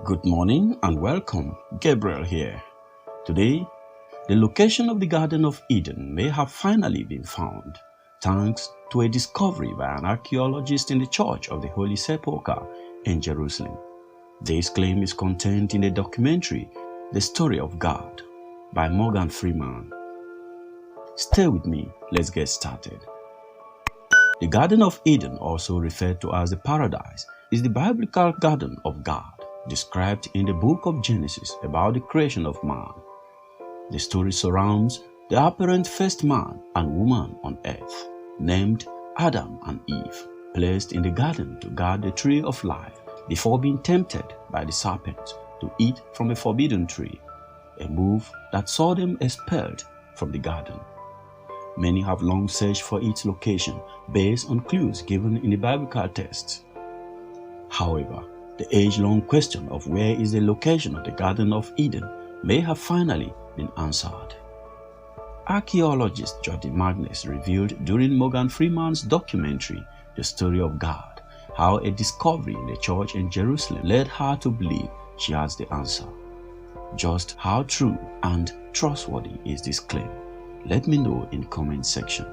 Good morning and welcome. Gabriel here. Today, the location of the Garden of Eden may have finally been found, thanks to a discovery by an archaeologist in the Church of the Holy Sepulchre in Jerusalem. This claim is contained in the documentary The Story of God by Morgan Freeman. Stay with me, let's get started. The Garden of Eden, also referred to as the Paradise, is the biblical garden of God, described in the book of Genesis about the creation of man. The story surrounds the apparent first man and woman on earth, named Adam and Eve, placed in the garden to guard the tree of life before being tempted by the serpent to eat from a forbidden tree, a move that saw them expelled from the garden. Many have long searched for its location based on clues given in the biblical texts. However, the age-long question of where is the location of the Garden of Eden may have finally been answered. Archaeologist Judi Magness revealed during Morgan Freeman's documentary The Story of God how a discovery in the church in Jerusalem led her to believe she has the answer. Just how true and trustworthy is this claim? Let me know in the comment section.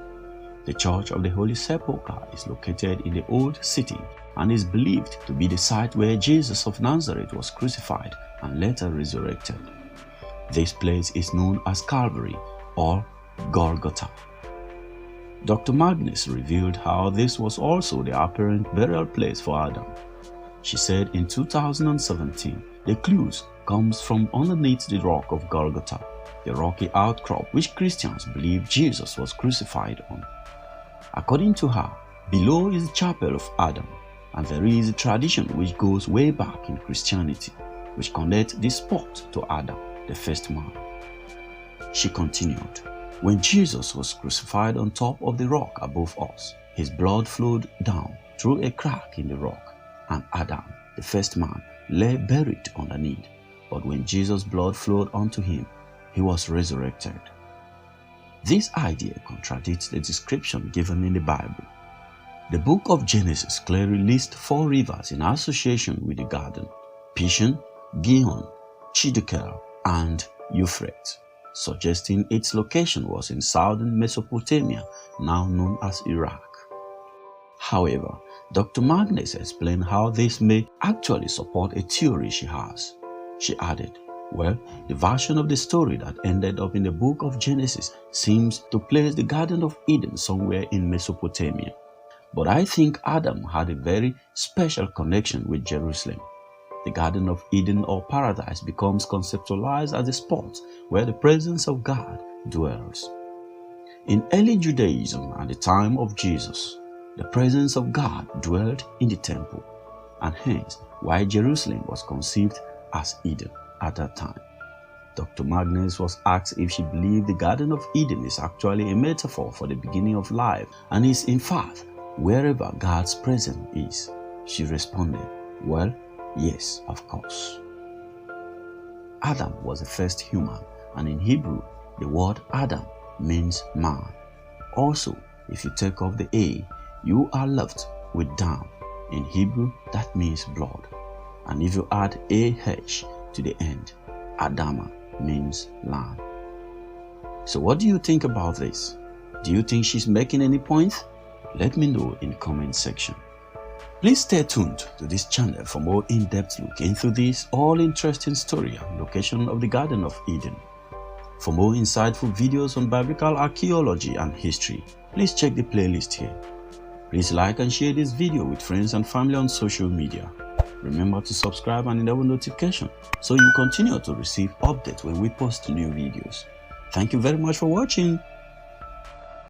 The Church of the Holy Sepulchre is located in the Old City and is believed to be the site where Jesus of Nazareth was crucified and later resurrected. This place is known as Calvary or Golgotha. Dr. Magness revealed how this was also the apparent burial place for Adam. She said in 2017, the clues comes from underneath the rock of Golgotha, the rocky outcrop which Christians believe Jesus was crucified on. According to her, below is the chapel of Adam, and there is a tradition which goes way back in Christianity, which connects this spot to Adam, the first man. She continued, when Jesus was crucified on top of the rock above us, his blood flowed down through a crack in the rock, and Adam, the first man, lay buried underneath. But when Jesus' blood flowed onto him, he was resurrected. This idea contradicts the description given in the Bible. The book of Genesis clearly lists 4 rivers in association with the garden: Pishon, Gihon, Chiddekel, and Euphrates, suggesting its location was in southern Mesopotamia, now known as Iraq. However, Dr. Magness explained how this may actually support a theory she has. She added, well, the version of the story that ended up in the book of Genesis seems to place the Garden of Eden somewhere in Mesopotamia. But I think Adam had a very special connection with Jerusalem. The Garden of Eden or Paradise becomes conceptualized as a spot where the presence of God dwells. In early Judaism at the time of Jesus, the presence of God dwelled in the temple, and hence why Jerusalem was conceived as Eden at that time. Dr. Magness was asked if she believed the Garden of Eden is actually a metaphor for the beginning of life and is in fact wherever God's presence is. She responded, well, yes, of course. Adam was the first human, and in Hebrew, the word Adam means man. Also, if you take off the A, you are left with Dam. In Hebrew, that means blood. And if you add AH to the end, Adama means land. So what do you think about this? Do you think she's making any points? Let me know in the comment section. Please stay tuned to this channel for more in-depth look into this all-interesting story and location of the Garden of Eden. For more insightful videos on biblical archaeology and history, please check the playlist here. Please like and share this video with friends and family on social media. Remember to subscribe and enable notification so you continue to receive updates when we post new videos. Thank you very much for watching.